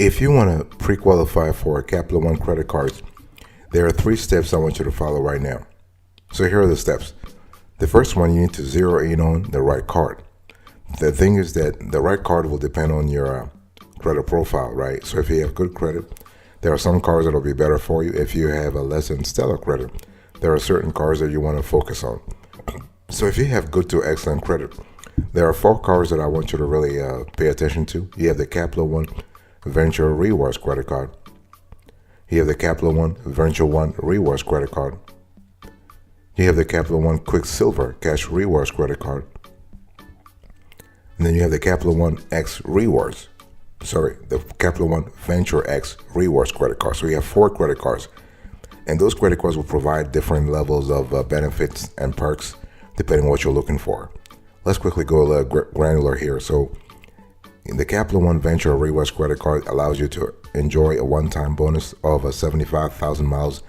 If you want to pre-qualify for a Capital One credit card, there are 3 steps I want you to follow right now. So here are the steps. The first one, you need to zero in on the right card. The thing is that the right card will depend on your credit profile, right? So if you have good credit, there are some cards that will be better for you. If you have a less than stellar credit, there are certain cards that you want to focus on. So if you have good to excellent credit, there are 4 cards that I want you to really pay attention to. You have the Capital One Venture Rewards credit card. You have the Capital One Venture One Rewards credit card. You have the Capital One Quicksilver Cash Rewards credit card. And then you have the Capital One X Rewards. The Capital One Venture X Rewards credit card. So you have 4 credit cards. And those credit cards will provide different levels of benefits and perks depending on what you're looking for. Let's quickly go a little granular here. So the Capital One Venture Rewards credit card allows you to enjoy a one-time bonus of 75,000 miles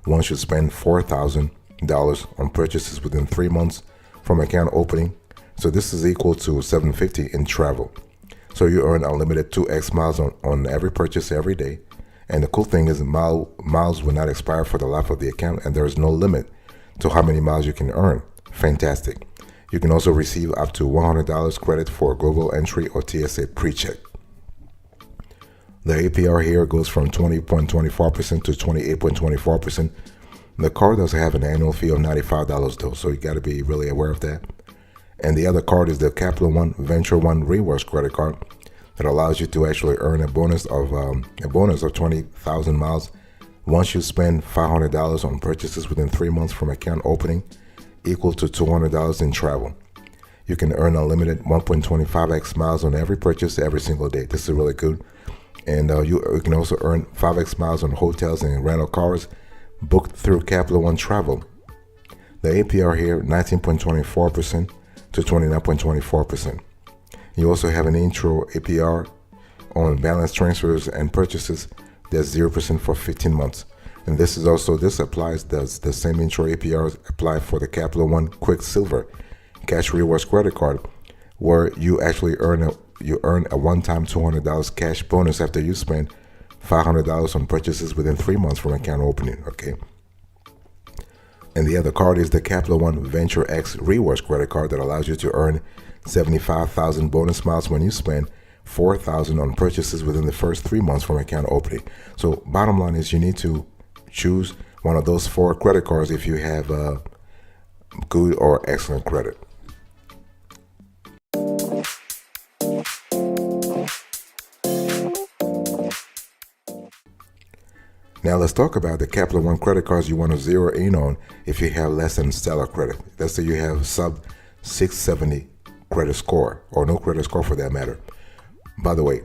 once you spend $4,000 on purchases within 3 months from account opening. So this is equal to $750 in travel. So you earn unlimited 2x miles on every purchase every day. And the cool thing is miles will not expire for the life of the account, and there is no limit to how many miles you can earn. Fantastic. You can also receive up to $100 credit for Google entry or TSA pre-check. The APR here goes from 20.24% to 28.24%. The card does have an annual fee of $95 though, so you got to be really aware of that. And the other card is the Capital One Venture One Rewards credit card that allows you to actually earn a bonus of 20,000 miles once you spend $500 on purchases within 3 months from account opening, equal to $200 in travel. You can earn unlimited 1.25x miles on every purchase every single day. This is really good. And you can also earn 5x miles on hotels and rental cars booked through Capital One Travel. The APR here, 19.24% to 29.24%. You also have an intro APR on balance transfers and purchases that's 0% for 15 months. And this applies, the same intro APRs apply for the Capital One Quicksilver Cash Rewards credit card, where you actually earn a one-time $200 cash bonus after you spend $500 on purchases within 3 months from account opening, okay? And the other card is the Capital One Venture X Rewards credit card that allows you to earn 75,000 bonus miles when you spend 4,000 on purchases within the first 3 months from account opening. So bottom line is you need to choose one of those 4 credit cards if you have good or excellent credit. Now let's talk about the Capital One credit cards you want to zero in on if you have less than stellar credit. Let's say you have sub 670 credit score, or no credit score for that matter. By the way,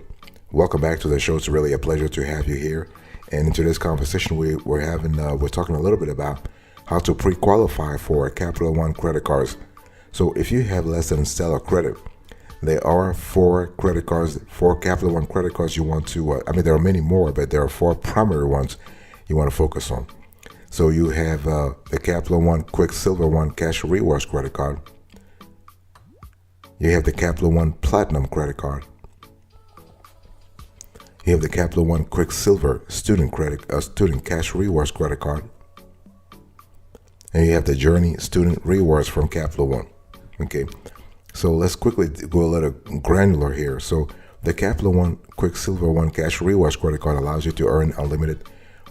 welcome back to the show. It's really a pleasure to have you here. And in today's conversation, we're talking a little bit about how to pre-qualify for Capital One credit cards. So if you have less than stellar credit, there are 4 Capital One credit cards you want to, there are many more, but there are 4 primary ones you want to focus on. So you have the Capital One Quicksilver One Cash Rewards credit card. You have the Capital One Platinum credit card. You have the Capital One Quicksilver Student Cash Rewards credit card. And you have the Journey Student Rewards from Capital One. Okay, so let's quickly go a little granular here. So the Capital One Quicksilver One Cash Rewards credit card allows you to earn unlimited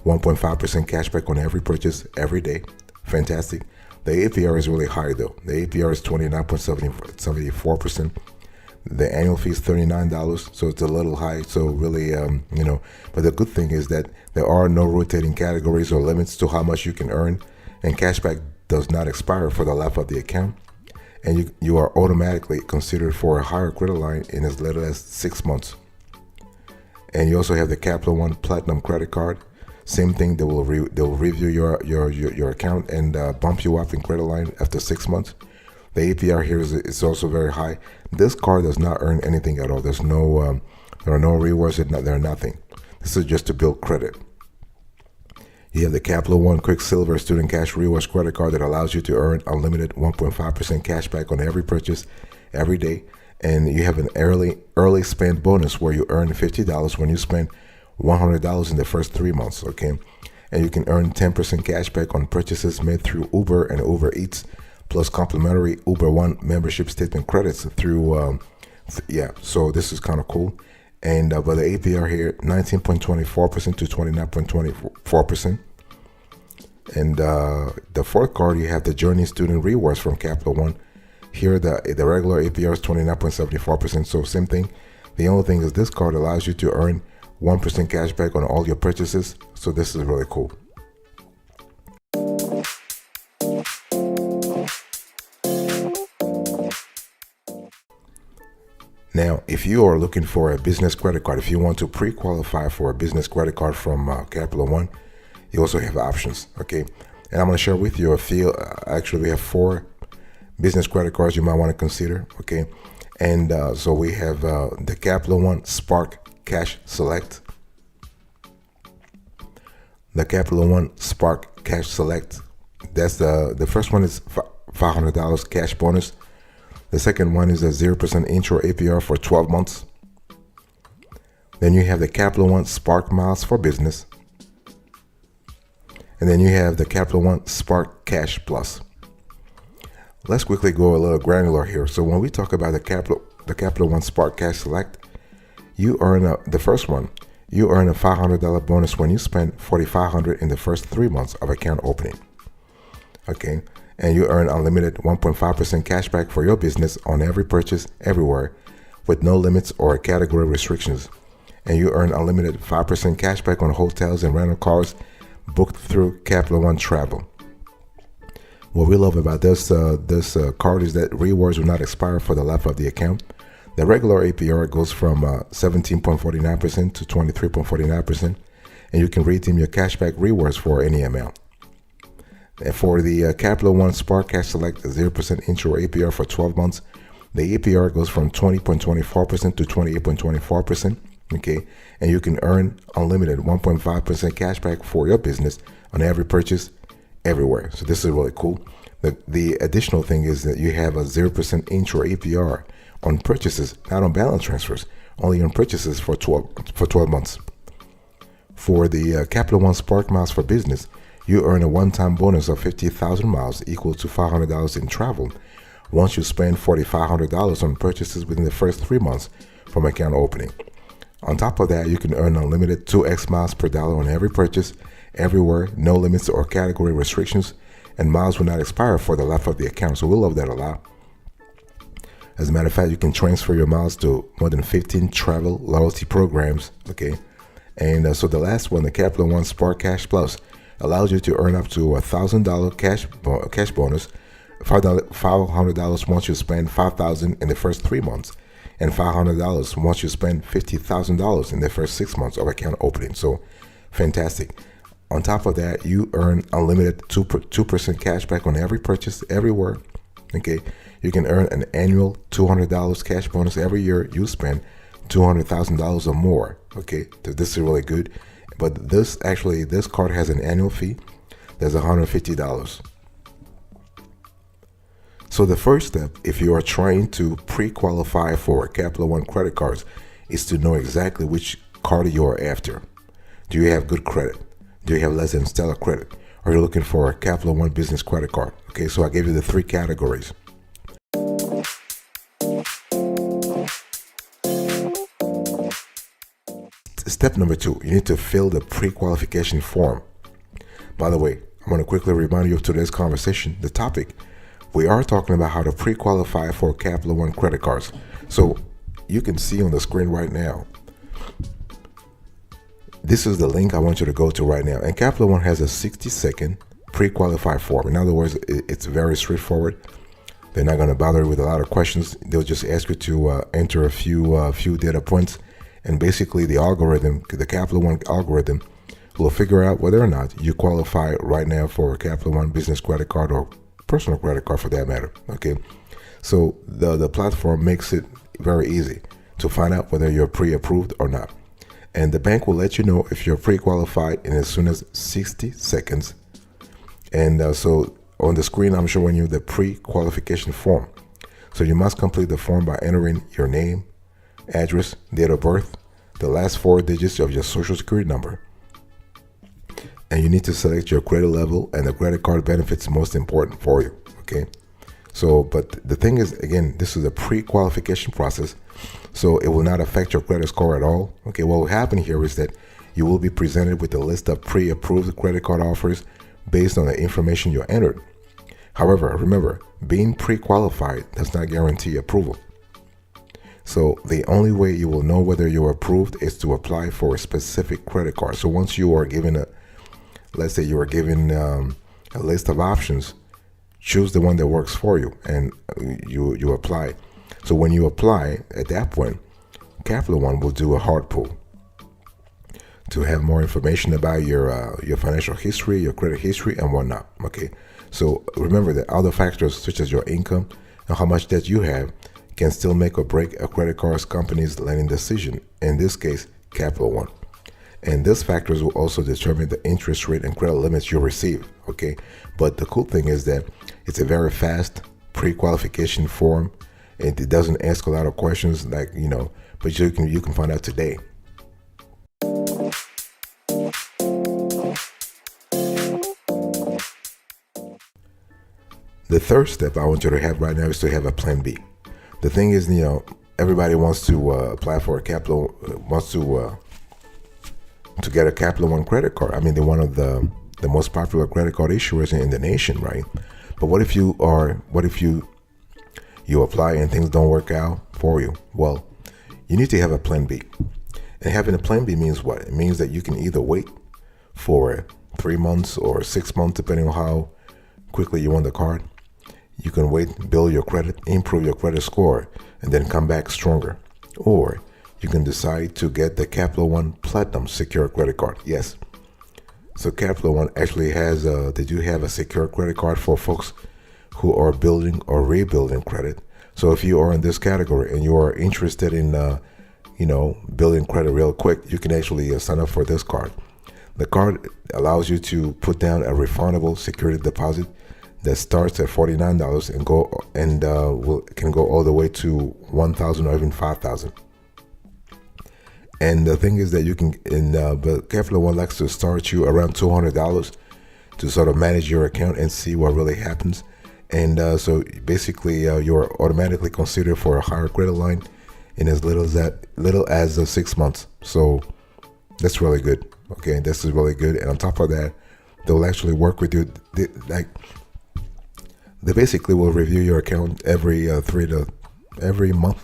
1.5% cash back on every purchase every day. Fantastic. The APR is really high though. The APR is 29.74%. The annual fee is $39, so it's a little high. So really, but the good thing is that there are no rotating categories or limits to how much you can earn, and cashback does not expire for the life of the account. And you are automatically considered for a higher credit line in as little as 6 months. And you also have the Capital One Platinum credit card. Same thing, they will review your account and bump you up in credit line after 6 months. The APR here is also very high. This card does not earn anything at all. There are no rewards. There are nothing. This is just to build credit. You have the Capital One Quicksilver Student Cash Rewards credit card that allows you to earn unlimited 1.5% cash back on every purchase every day. and you have an early spend bonus where you earn $50 when you spend $100 in the first 3 months. Okay, and you can earn 10% cash back on purchases made through Uber and Uber Eats, plus complimentary Uber One membership statement credits through so this is kind of cool. And but the APR here 19.24% to 29.24%. And the fourth card, you have the Journey Student Rewards from Capital One. Here the regular APR is 29.74%, so same thing. The only thing is this card allows you to earn 1% cash back on all your purchases, so this is really cool. Now, if you are looking for a business credit card, if you want to pre-qualify for a business credit card from Capital One, you also have options, okay? And I'm going to share with you a few. Actually, we have 4 business credit cards you might want to consider, okay? And so we have the Capital One Spark Cash Select. The Capital One Spark Cash Select. That's the first one is $500 cash bonus. The second one is a 0% intro APR for 12 months. Then you have the Capital One Spark Miles for Business. And then you have the Capital One Spark Cash Plus. Let's quickly go a little granular here. So when we talk about the Capital One Spark Cash Select, you earn the first one. You earn a $500 bonus when you spend $4,500 in the first 3 months of account opening. Okay, and you earn unlimited 1.5% cash back for your business on every purchase everywhere, with no limits or category restrictions. And you earn unlimited 5% cash back on hotels and rental cars booked through Capital One Travel. What we love about this card is that rewards will not expire for the life of the account. The regular APR goes from 17.49% to 23.49%, and you can redeem your cashback rewards for any amount. And for the Capital One Spark Cash Select 0% intro APR for 12 months, the APR goes from 20.24% to 28.24%. Okay, and you can earn unlimited 1.5% cash back for your business on every purchase everywhere. So this is really cool. The additional thing is that you have a 0% intro APR on purchases, not on balance transfers, only on purchases for 12 months. For the Capital One Spark Miles for Business, you earn a one-time bonus of 50,000 miles equal to $500 in travel once you spend $4,500 on purchases within the first 3 months from account opening. On top of that, you can earn unlimited 2x miles per dollar on every purchase, everywhere, no limits or category restrictions, and miles will not expire for the life of the account. So we love that a lot. As a matter of fact, you can transfer your miles to more than 15 travel loyalty programs, okay? And so the last one, the Capital One Spark Cash Plus, allows you to earn up to $1,000 cash bonus, $500 once you spend $5,000 in the first 3 months, and $500 once you spend $50,000 in the first 6 months of account opening. So fantastic. On top of that, you earn unlimited 2% cash back on every purchase everywhere. Okay, you can earn an annual $200 cash bonus every year you spend $200,000 or more. Okay, this is really good. But this card has an annual fee. There's $150. So the first step, if you are trying to pre-qualify for Capital One credit cards, is to know exactly which card you are after. Do you have good credit? Do you have less than stellar credit? Are you looking for a Capital One business credit card? Okay, so I gave you the 3 categories. Step number 2, you need to fill the pre-qualification form. By the way, I want to quickly remind you of today's conversation, the topic. We are talking about how to pre-qualify for Capital One credit cards. So you can see on the screen right now, this is the link I want you to go to right now. And Capital One has a 60-second pre-qualify form. In other words, it's very straightforward. They're not going to bother you with a lot of questions. They'll just ask you to enter a few data points. And basically the algorithm, the Capital One algorithm, will figure out whether or not you qualify right now for a Capital One business credit card or personal credit card for that matter. Okay, so the platform makes it very easy to find out whether you're pre-approved or not. And the bank will let you know if you're pre-qualified in as soon as 60 seconds. And so on the screen, I'm showing you the pre-qualification form. So you must complete the form by entering your name, address, date of birth, the last 4 digits of your social security number. And you need to select your credit level and the credit card benefits most important for you. Okay. So, but the thing is, again, this is a pre-qualification process, so it will not affect your credit score at all. Okay. What will happen here is that you will be presented with a list of pre-approved credit card offers based on the information you entered. However, remember, being pre-qualified does not guarantee approval. So the only way you will know whether you're approved is to apply for a specific credit card. So once you are given let's say you are given a list of options, choose the one that works for you, and you apply. So when you apply, at that point, Capital One will do a hard pull to have more information about your financial history, your credit history, and whatnot. Okay. So remember that other factors such as your income and how much debt you have can still make or break a credit card company's lending decision. In this case, Capital One. And these factors will also determine the interest rate and credit limits you receive. Okay. But the cool thing is that it's a very fast pre-qualification form, and it doesn't ask a lot of questions, like, but you can find out today. The third step I want you to have right now is to have a plan B. The thing is, everybody wants to apply for a wants to get a Capital One credit card. I mean, they're one of the most popular credit card issuers in the nation, right? But what if you apply and things don't work out for you? Well, you need to have a plan B. And having a plan B means what? It means that you can either wait for 3 months or 6 months, depending on how quickly you want the card. You can wait, build your credit, improve your credit score, and then come back stronger. Or you can decide to get the Capital One Platinum Secure Credit Card. Yes. So Capital One actually they do have a secure credit card for folks who are building or rebuilding credit. So if you are in this category and you are interested in, building credit real quick, you can actually sign up for this card. The card allows you to put down a refundable security deposit that starts at $49 and can go all the way to $1,000 or even $5,000. And the thing is that you can, but Capital One likes to start you around $200 to sort of manage your account and see what really happens. And so basically, you're automatically considered for a higher credit line in as little as 6 months. So that's really good. Okay, this is really good. And on top of that, they'll actually work with you. They basically will review your account every month,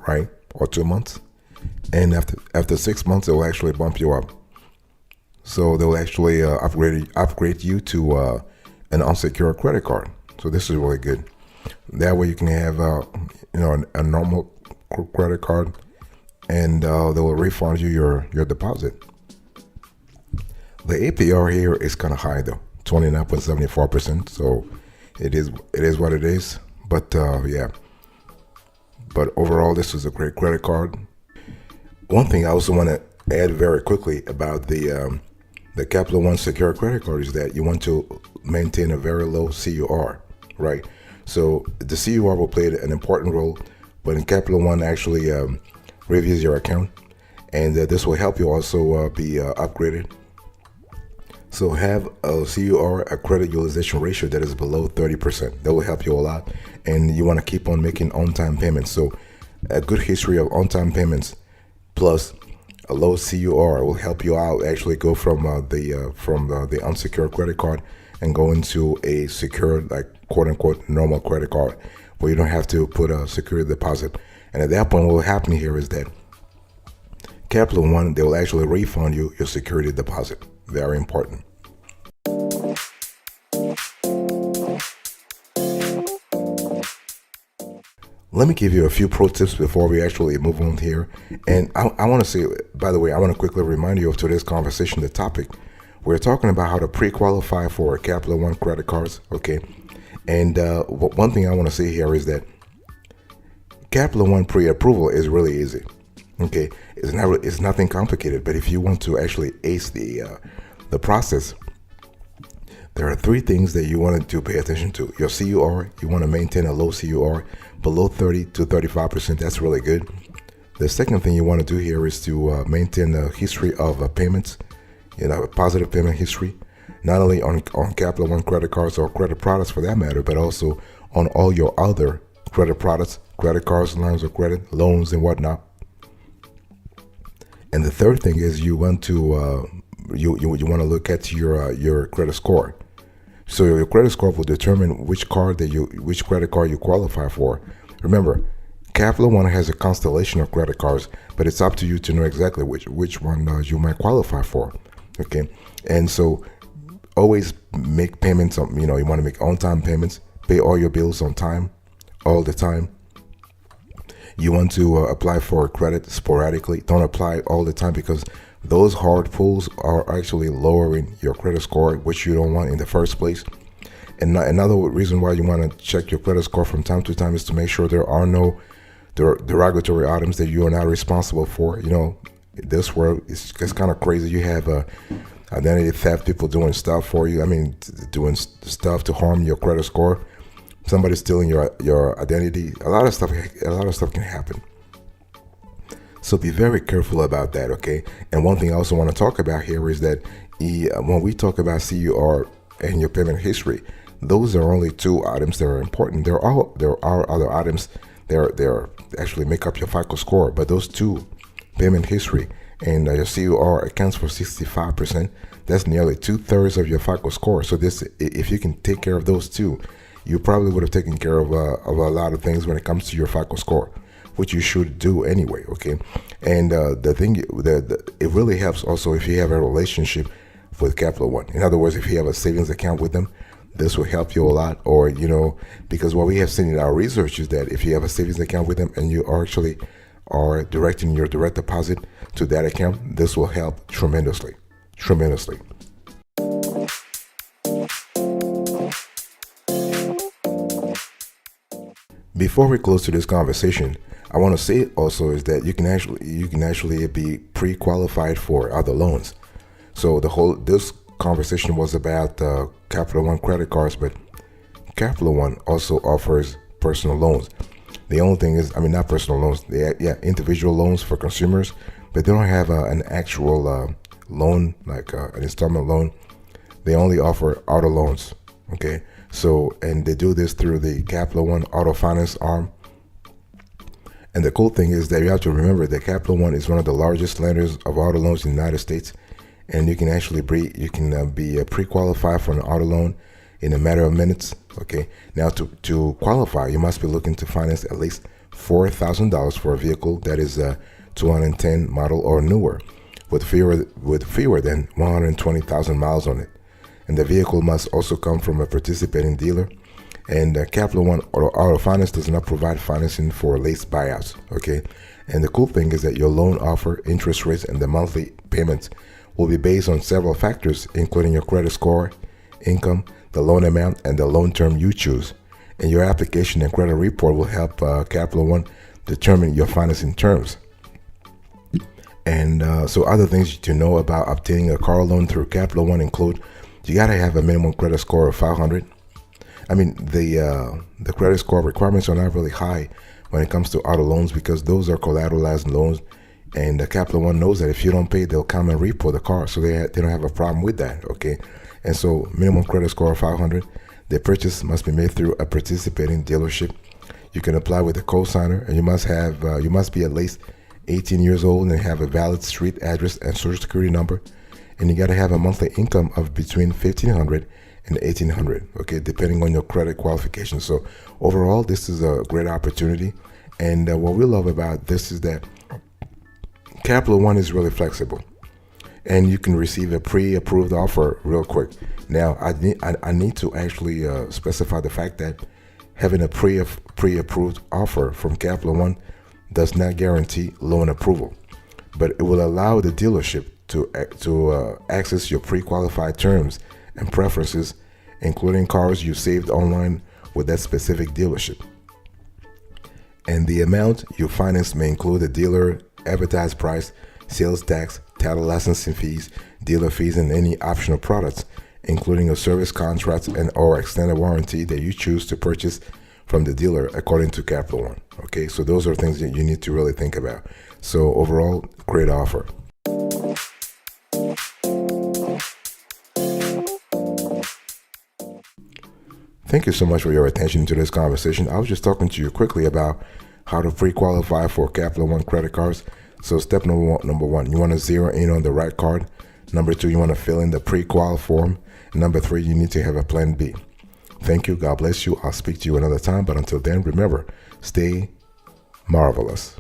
right, or 2 months. And after 6 months, they will actually bump you up. So they'll actually upgrade you to an unsecured credit card. So this is really good. That way you can have a normal credit card, and they will refund you your deposit. The APR here is kind of high though, 29.74%. So it is what it is. But yeah. But overall, this is a great credit card. One thing I also want to add very quickly about the Capital One Secure Credit Card is that you want to maintain a very low CUR, right? So the CUR will play an important role when Capital One actually reviews your account, and this will help you also be upgraded. So have a CUR, a credit utilization ratio that is below 30%. That will help you a lot, and you want to keep on making on-time payments. So a good history of on-time payments plus a low CUR will help you out. Actually, go from the unsecured credit card and go into a secured, like quote unquote normal credit card, where you don't have to put a security deposit. And at that point, what will happen here is that Capital One, they will actually refund you your security deposit. Very important. Let me give you a few pro tips before we actually move on here. And I want to say, by the way, I want to quickly remind you of today's conversation, the topic. We're talking about how to pre-qualify for Capital One credit cards, okay? And one thing I want to say here is that Capital One pre-approval is really easy, okay? It's nothing complicated, but if you want to actually ace the process, There are three things that you want to pay attention to. Your CUR, you want to maintain a low CUR below 30 to 35%. That's really good. The second thing you want to do here is to maintain a history of payments, a positive payment history, not only on Capital One credit cards or credit products for that matter, but also on all your other credit products, credit cards, lines of credit, loans, and whatnot. And the third thing is you want to you want to look at your credit score. So your credit score will determine which credit card you qualify for. Remember, Capital One has a constellation of credit cards, but it's up to you to know exactly which one you might qualify for. Okay, and so always make payments on, you want to make on-time payments, pay all your bills on time, all the time. You want to apply for credit sporadically. Don't apply all the time, because those hard pulls are actually lowering your credit score, which you don't want in the first place. And another reason why you want to check your credit score from time to time is to make sure there are no derogatory items that you are not responsible for. This world is kind of crazy. You have identity theft, people doing stuff for you. Doing stuff to harm your credit score. Somebody stealing your identity. A lot of stuff can happen. So be very careful about that, okay? And one thing I also want to talk about here is that when we talk about CUR and your payment history, those are only two items that are important. There are other items that actually make up your FICO score, but those two, payment history and your CUR, accounts for 65%. That's nearly 2/3 of your FICO score. So if you can take care of those two, you probably would have taken care of a lot of things when it comes to your FICO score, which you should do anyway, okay? And the thing that it really helps also if you have a relationship with Capital One. In other words, if you have a savings account with them, this will help you a lot. Or, because what we have seen in our research is that if you have a savings account with them and you actually are directing your direct deposit to that account, this will help tremendously. Before we close to this conversation, I want to say also is that you can actually be pre-qualified for other loans. So this conversation was about Capital One credit cards, but Capital One also offers personal loans. The only thing is, not personal loans, individual loans for consumers, but they don't have an actual loan, like an installment loan. They only offer auto loans, okay? So, and they do this through the Capital One auto finance arm. And the cool thing is that you have to remember that Capital One is one of the largest lenders of auto loans in the United States. And you can actually be pre-qualified for an auto loan in a matter of minutes. Okay. Now, to qualify, you must be looking to finance at least $4,000 for a vehicle that is a 2010 model or newer, with fewer than 120,000 miles on it. And the vehicle must also come from a participating dealer. And Capital One Auto Finance does not provide financing for lease buyouts. Okay. And the cool thing is that your loan offer, interest rates, and the monthly payments will be based on several factors, including your credit score, income, the loan amount, and the loan term you choose. And your application and credit report will help Capital One determine your financing terms. And so other things to know about obtaining a car loan through Capital One include you got to have a minimum credit score of 500. The credit score requirements are not really high when it comes to auto loans, because those are collateralized loans, and Capital One knows that if you don't pay, they'll come and repo the car, so they don't have a problem with that. Okay, and so minimum credit score of 500. The purchase must be made through a participating dealership. You can apply with a co-signer, and you must be at least 18 years old and have a valid street address and social security number, and you got to have a monthly income of between $1,500 and $1,800, okay, depending on your credit qualification. So overall, this is a great opportunity. And what we love about this is that Capital One is really flexible, and you can receive a pre-approved offer real quick. Now, I need to actually specify the fact that having a pre-approved offer from Capital One does not guarantee loan approval, but it will allow the dealership to access your pre-qualified terms and preferences, including cars you saved online with that specific dealership. And the amount you finance may include the dealer advertised price, sales tax, title licensing fees, dealer fees, and any optional products, including a service contract and or extended warranty that you choose to purchase from the dealer according to Capital One. Okay, so those are things that you need to really think about. So overall, great offer. Thank you so much for your attention to this conversation. I was just talking to you quickly about how to pre-qualify for Capital One credit cards. So step number one, you want to zero in on the right card. Number two, you want to fill in the pre-qual form. Number three, you need to have a plan B. Thank you. God bless you. I'll speak to you another time. But until then, remember, stay marvelous.